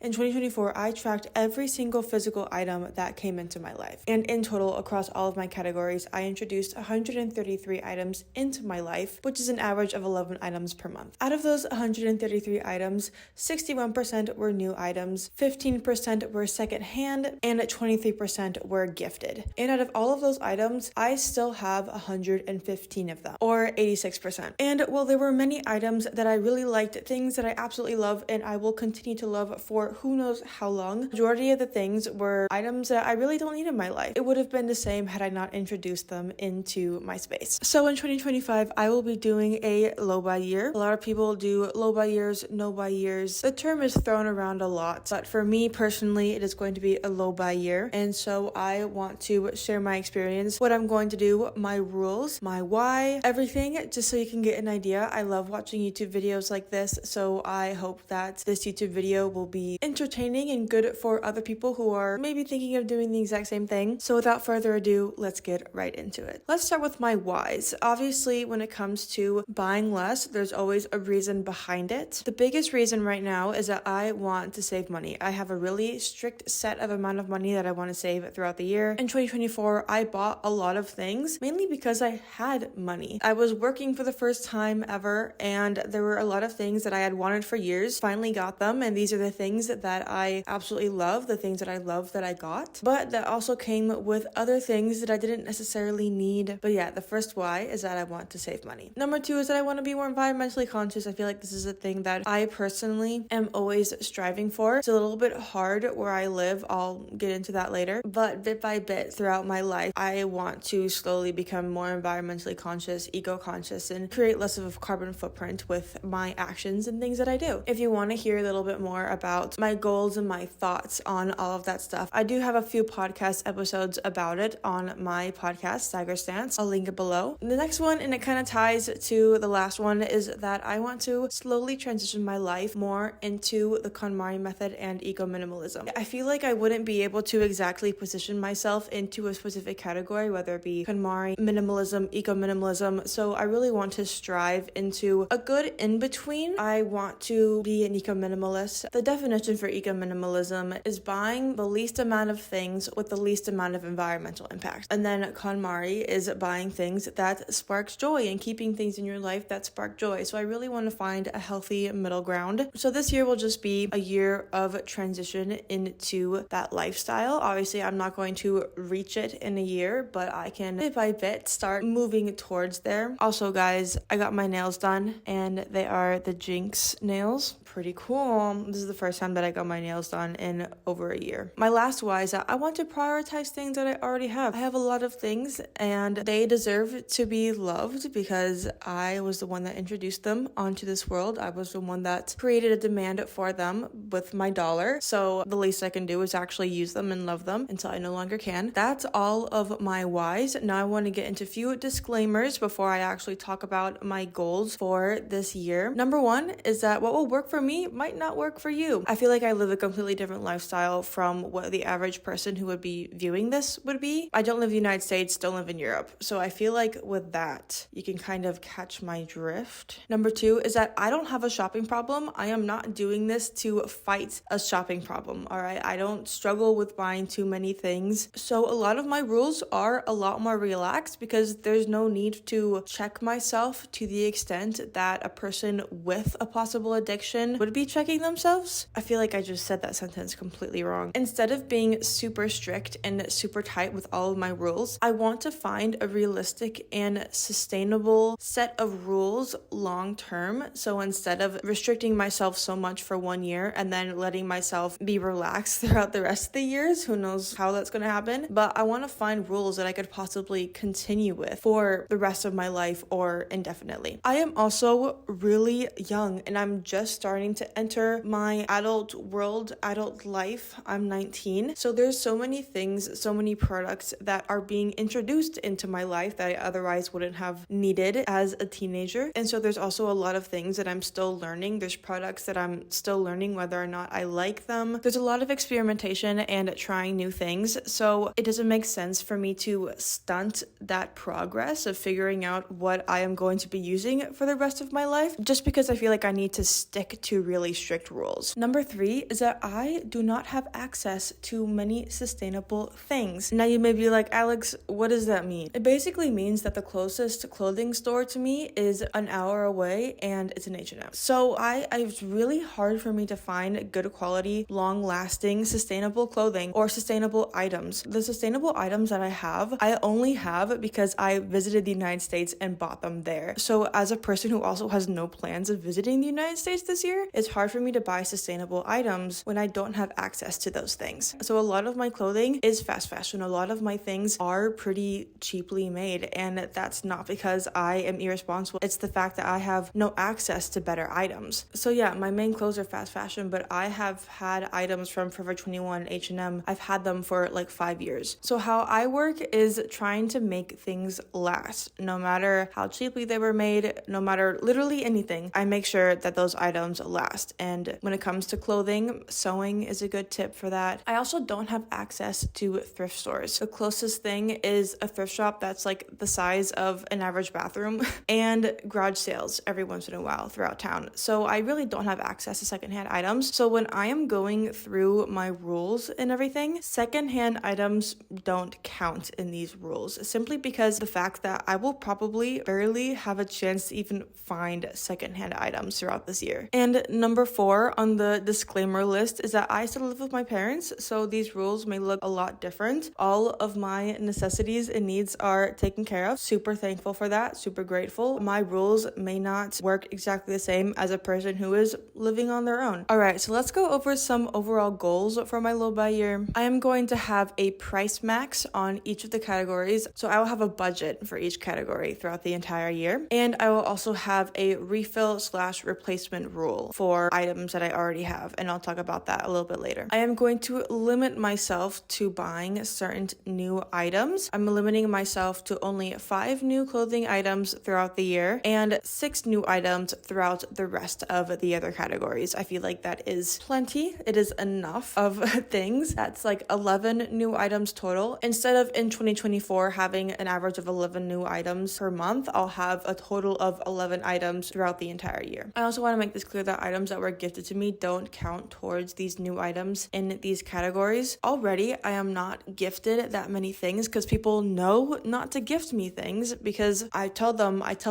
In 2024, I tracked every single physical item that came into my life. And in total, across all of my categories, I introduced 133 items into my life, which is an average of 11 items per month. Out of those 133 items, 61% were new items, 15% were secondhand, and 23% were gifted. And out of all of those items, I still have 115 of them, or 86%. And while there were many items that I really liked, things that I absolutely love and I will continue to love for who knows how long, majority of the things were items that I really don't need in my life. It would have been the same had I not introduced them into my space. So in 2025, I will be doing a low buy year. A lot of people do low buy years, no buy years. The term is thrown around a lot, but for me personally, it is going to be a low buy year. And so I want to share my experience, what I'm going to do, my rules, my why, everything, just so you can get an idea. I love watching YouTube videos like this, so I hope that this YouTube video will be entertaining and good for other people who are maybe thinking of doing the exact same thing. So without further ado, let's get right into it. Let's start with my whys. Obviously, when it comes to buying less, there's always a reason behind it. The biggest reason right now is that I want to save money. I have a really strict set of amount of money that I want to save throughout the year. In 2024, I bought a lot of things, mainly because I had money. I was working for the first time ever, and there were a lot of things that I had wanted for years, finally got them, and these are the things that I absolutely love, the things that I love that I got, but that also came with other things that I didn't necessarily need. But yeah, the first why is that I want to save money. Number two is that I want to be more environmentally conscious. I feel like this is a thing that I personally am always striving for. It's a little bit hard where I live. I'll get into that later, but bit by bit throughout my life, I want to slowly become more environmentally conscious, eco-conscious, and create less of a carbon footprint with my actions and things that I do. If you want to hear a little bit more about my goals and my thoughts on all of that stuff, I do have a few podcast episodes about it on my podcast, Stagger Stance. I'll link it below. The next one, and it kind of ties to the last one, is that I want to slowly transition my life more into the KonMari method and eco-minimalism. I feel like I wouldn't be able to exactly position myself into a specific category, whether it be KonMari, minimalism, eco-minimalism, so I really want to strive into a good in-between. I want to be an eco-minimalist. The definition for eco-minimalism is buying the least amount of things with the least amount of environmental impact. And then KonMari is buying things that sparks joy and keeping things in your life that spark joy. So I really want to find a healthy middle ground. So this year will just be a year of transition into that lifestyle. Obviously, I'm not going to reach it in a year, but I can bit by bit start moving towards there. Also, guys, I got my nails done and they are the Jinx nails. Pretty cool. This is the first time that I got my nails done in over a year. My last why is that I want to prioritize things that I already have. I have a lot of things and they deserve to be loved because I was the one that introduced them onto this world. I was the one that created a demand for them with my dollar. So the least I can do is actually use them and love them until I no longer can. That's all of my whys. Now I want to get into a few disclaimers before I actually talk about my goals for this year. Number one is that what will work for me might not work for you. I feel like I live a completely different lifestyle from what the average person who would be viewing this would be. I don't live in the United States, don't live in Europe. So I feel like with that, you can kind of catch my drift. Number two is that I don't have a shopping problem. I am not doing this to fight a shopping problem, all right? I don't struggle with buying too many things. So a lot of my rules are a lot more relaxed because there's no need to check myself to the extent that a person with a possible addiction would be checking themselves. I feel like I just said that sentence completely wrong. Instead of being super strict and super tight with all of my rules, I want to find a realistic and sustainable set of rules long term. So instead of restricting myself so much for 1 year and then letting myself be relaxed throughout the rest of the years, who knows how that's going to happen, but I want to find rules that I could possibly continue with for the rest of my life or indefinitely. I am also really young and I'm just starting to enter my adult world, adult life. I'm 19. So there's so many things, so many products that are being introduced into my life that I otherwise wouldn't have needed as a teenager. And so there's also a lot of things that I'm still learning. There's products that I'm still learning whether or not I like them. There's a lot of experimentation and trying new things. So it doesn't make sense for me to stunt that progress of figuring out what I am going to be using for the rest of my life just because I feel like I need to stick to really strict rules. Number 3 is that I do not have access to many sustainable things. Now you may be like, Alex, what does that mean? It basically means that the closest clothing store to me is an hour away and it's an H&M. So it's really hard for me to find good quality, long-lasting, sustainable clothing or sustainable items. The sustainable items that I only have because I visited the United States and bought them there. So as a person who also has no plans of visiting the United States this year, it's hard for me to buy sustainable items when I don't have access to those things. So a lot of my clothing is fast fashion. A lot of my things are pretty cheaply made, and that's not because I am irresponsible. It's the fact that I have no access to better items. So yeah, my main clothes are fast fashion, but I have had items from Forever 21, H&M. I've had them for like 5 years. So how I work is trying to make things last, no matter how cheaply they were made, no matter literally anything. I make sure that those items last. And when it comes to clothing, sewing is a good tip for that. I also don't have access to thrift stores. The closest thing is a thrift shop that's like the size of an average bathroom and garage sales every once in a while throughout town. So I really don't have access to secondhand items. So when I am going through my rules and everything, secondhand items don't count in these rules, simply because the fact that I will probably barely have a chance to even find secondhand items throughout this year. And number 4 on the disclaimer list is that I still live with my parents, so these rules may look a lot different. All of my necessities and needs are taken care of. Super thankful for that, super grateful. My rules may not work exactly the same as a person who is living on their own. Alright, so let's go over some overall goals for my low buy year. I am going to have a price max on each of the categories, so I will have a budget for each category throughout the entire year. And I will also have a refill/replacement rule for items that I already have, and I'll talk about that a little bit later. I am going to limit myself to buying certain new items. I'm limiting myself to only 5 new clothing items throughout the year and 6 new items throughout the rest of the other categories. I feel like that is plenty. It is enough of things. That's like 11 new items total. Instead of in 2024 having an average of 11 new items per month, I'll have a total of 11 items throughout the entire year. I also want to make this clear that items that were gifted to me don't count towards these new items in these categories. Already, I am not gifted that many things because people know not to gift me things, because I tell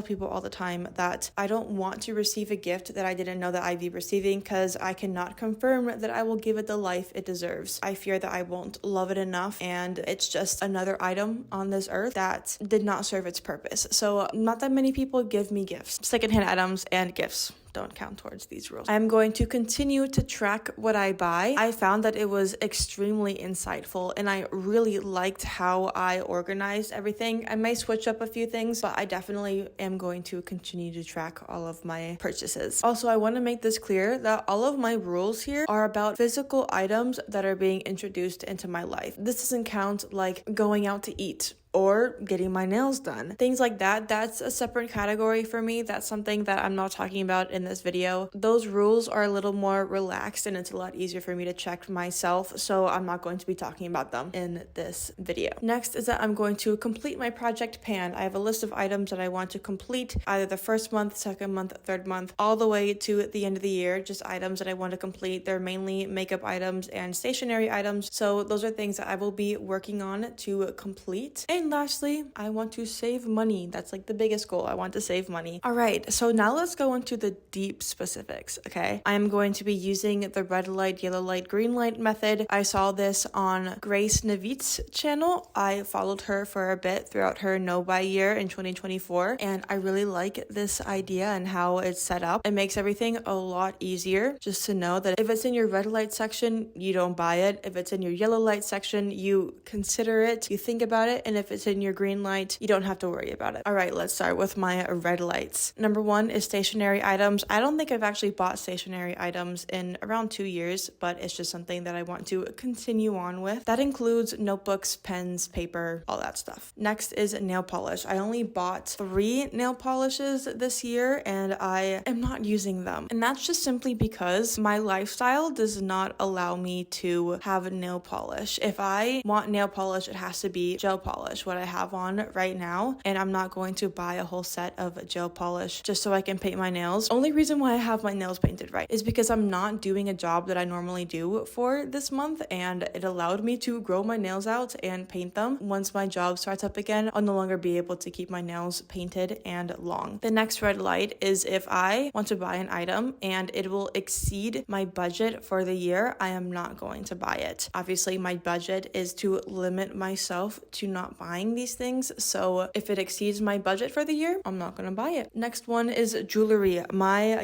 people all the time that I don't want to receive a gift that I didn't know that I'd be receiving, because I cannot confirm that I will give it the life it deserves. I fear that I won't love it enough, and it's just another item on this earth that did not serve its purpose. So not that many people give me gifts. Secondhand items and gifts don't count towards these rules. I'm going to continue to track what I buy. I found that it was extremely insightful, and I really liked how I organized everything. I may switch up a few things, but I definitely am going to continue to track all of my purchases. Also, I want to make this clear that all of my rules here are about physical items that are being introduced into my life. This doesn't count like going out to eat or getting my nails done. Things like that, that's a separate category for me. That's something that I'm not talking about in this video. Those rules are a little more relaxed, and it's a lot easier for me to check myself, so I'm not going to be talking about them in this video. Next is that I'm going to complete my project pan. I have a list of items that I want to complete either the first month, second month, third month, all the way to the end of the year. Just items that I want to complete. They're mainly makeup items and stationery items, so those are things that I will be working on to complete. And lastly, I want to save money. That's like the biggest goal. I want to save money. All right, so now let's go into the deep specifics, okay? I'm going to be using the red light, yellow light, green light method. I saw this on Grace Navit's channel. I followed her for a bit throughout her no-buy year in 2024, and I really like this idea and how it's set up. It makes everything a lot easier just to know that if it's in your red light section, you don't buy it. If it's in your yellow light section, you consider it, you think about it, and if it's in your green light, you don't have to worry about it. All right, let's start with my red lights. Number 1 is stationery items. I don't think I've actually bought stationery items in around 2 years, but it's just something that I want to continue on with. That includes notebooks, pens, paper, all that stuff. Next is nail polish. I only bought 3 nail polishes this year, and I am not using them. And that's just simply because my lifestyle does not allow me to have nail polish. If I want nail polish, it has to be gel polish. polish what I have on right now, and I'm not going to buy a whole set of gel polish just so I can paint my nails. Only reason why I have my nails painted right is because I'm not doing a job that I normally do for this month, and it allowed me to grow my nails out and paint them. Once my job starts up again, I'll no longer be able to keep my nails painted and long. The next red light is if I want to buy an item and it will exceed my budget for the year, I am not going to buy it. Obviously, my budget is to limit myself to not buying these things, so if it exceeds my budget for the year, I'm not going to buy it. Next one is jewelry. My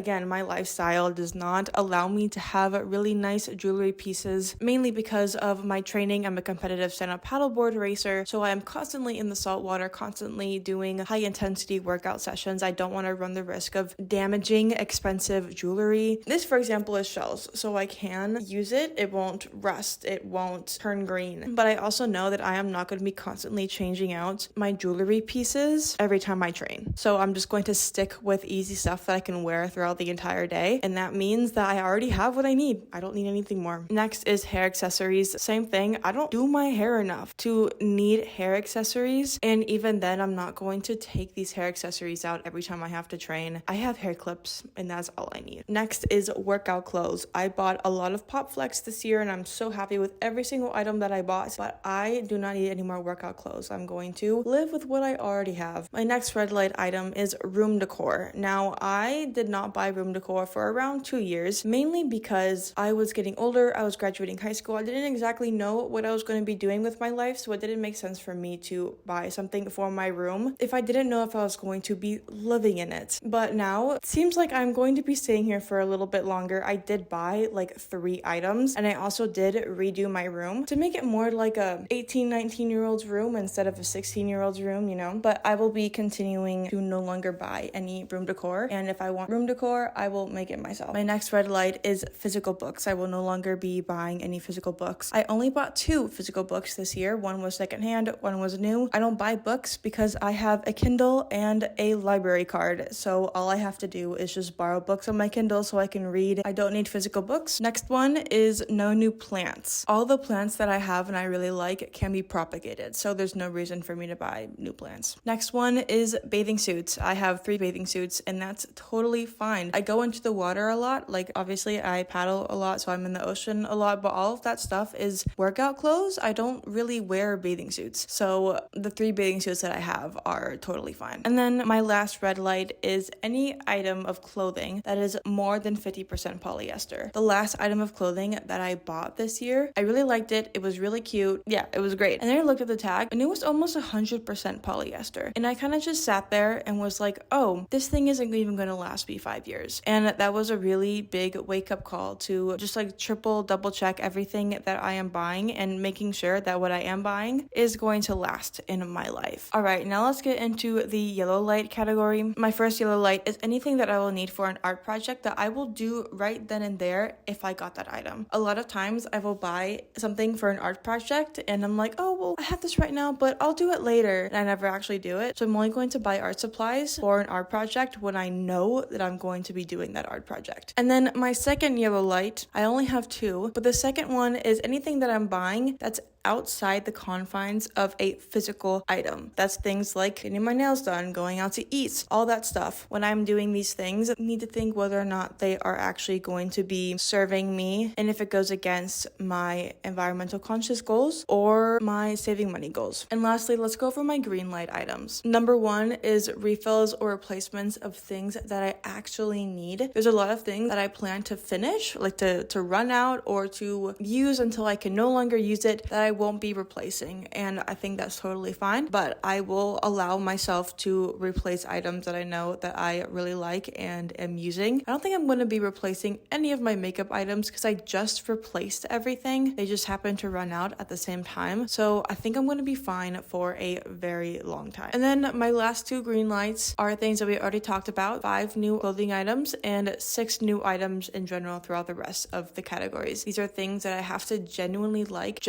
lifestyle does not allow me to have really nice jewelry pieces, mainly because of my training. I'm a competitive stand-up paddleboard racer, so I am constantly in the salt water, constantly doing high intensity workout sessions. I don't want to run the risk of damaging expensive jewelry. This, for example, is shells, so I can use it. It won't rust, it won't turn green, but I also know that I am not going to be constantly changing out my jewelry pieces every time I train. So I'm just going to stick with easy stuff that I can wear throughout the entire day, and that means that I already have what I need. I don't need anything more. Next is hair accessories. Same thing. I don't do my hair enough to need hair accessories, and even then I'm not going to take these hair accessories out every time I have to train. I have hair clips and that's all I need. Next is workout clothes. I bought a lot of Pop Flex this year and I'm so happy with every single item that I bought, but I do not need any more workout clothes. I'm going to live with what I already have. My next red light item is room decor. Now, I did not buy room decor for around 2 years, mainly because I was getting older. I was graduating high school. I didn't exactly know what I was going to be doing with my life, so it didn't make sense for me to buy something for my room if I didn't know if I was going to be living in it. But now it seems like I'm going to be staying here for a little bit longer. I did buy like 3 items, and I also did redo my room to make it more like a 18-19-year-old's room instead of a 16-year-old's room, you know. But I will be continuing to no longer buy any room decor, and if I want room decor, I will make it myself. My next red light is physical books. I will no longer be buying any physical books. I only bought 2 physical books this year. One was secondhand, one was new. I don't buy books because I have a Kindle and a library card, so all I have to do is just borrow books on my Kindle so I can read. I don't need physical books. Next one is no new plants. All the plants that I have and I really like can be propagated, so there's no reason for me to buy new plants. Next one is bathing suits. I have 3 bathing suits and that's totally fine. I go into the water a lot, like obviously I paddle a lot, so I'm in the ocean a lot, but all of that stuff is workout clothes. I don't really wear bathing suits, so the 3 bathing suits that I have are totally fine. And then my last red light is any item of clothing that is more than 50% polyester. The last item of clothing that I bought this year, I really liked it. It was really cute. Yeah, it was great. And then I looked at the tag and it was almost 100% polyester. And I kind of just sat there and was like, oh, this thing isn't even going to last me 5 years. And that was a really big wake up call to just like double check everything that I am buying and making sure that what I am buying is going to last in my life. All right, now let's get into the yellow light category. My first yellow light is anything that I will need for an art project that I will do right then and there if I got that item. A lot of times I will buy something for an art project and I'm like, oh, well, I have this right now, but I'll do it later. And I never actually do it. So I'm only going to buy art supplies for an art project when I know that I'm going to be doing that art project. And then my second yellow light, I only have 2, but the second one is anything that I'm buying that's outside the confines of a physical item. That's things like getting my nails done, going out to eat, all that stuff. When I'm doing these things, I need to think whether or not they are actually going to be serving me and if it goes against my environmental conscious goals or my saving money goals. And lastly, let's go over my green light items. Number 1 is refills or replacements of things that I actually need. There's a lot of things that I plan to finish, like to run out or to use until I can no longer use it, that I won't be replacing, and I think that's totally fine, but I will allow myself to replace items that I know that I really like and am using. I don't think I'm going to be replacing any of my makeup items because I just replaced everything. They just happened to run out at the same time, so I think I'm going to be fine for a very long time. And then my last 2 green lights are things that we already talked about: 5 new clothing items and 6 new items in general throughout the rest of the categories. These are things that I have to genuinely like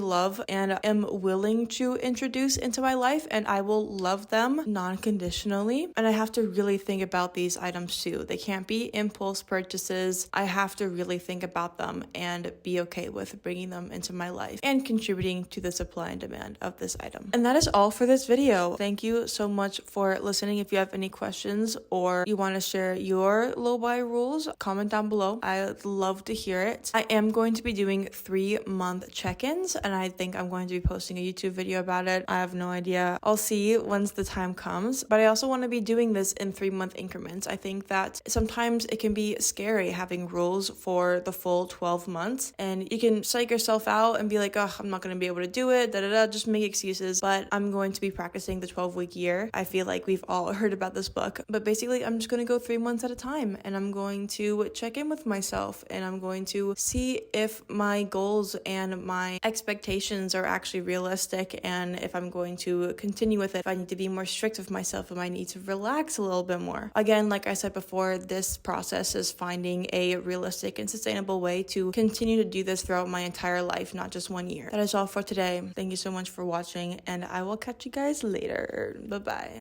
love and am willing to introduce into my life, and I will love them non-conditionally. And I have to really think about these items too. They can't be impulse purchases. I have to really think about them and be okay with bringing them into my life and contributing to the supply and demand of this item. And that is all for this video. Thank you so much for listening. If you have any questions or you want to share your low buy rules, comment down below. I'd love to hear it. I am going to be doing 3-month check-ins, and I think I'm going to be posting a YouTube video about it. I have no idea. I'll see once the time comes, but I also want to be doing this in 3-month increments. I think that sometimes it can be scary having rules for the full 12 months, and you can psych yourself out and be like, oh, I'm not going to be able to do it, just make excuses. But I'm going to be practicing the 12-week year. I feel like we've all heard about this book, but basically I'm just going to go 3 months at a time, and I'm going to check in with myself, and I'm going to see if my goals and my expectations are actually realistic, and if I'm going to continue with it, if I need to be more strict with myself, if I need to relax a little bit more. Again, like I said before, this process is finding a realistic and sustainable way to continue to do this throughout my entire life, not just 1 year. That is all for today. Thank you so much for watching, and I will catch you guys later. Bye-bye.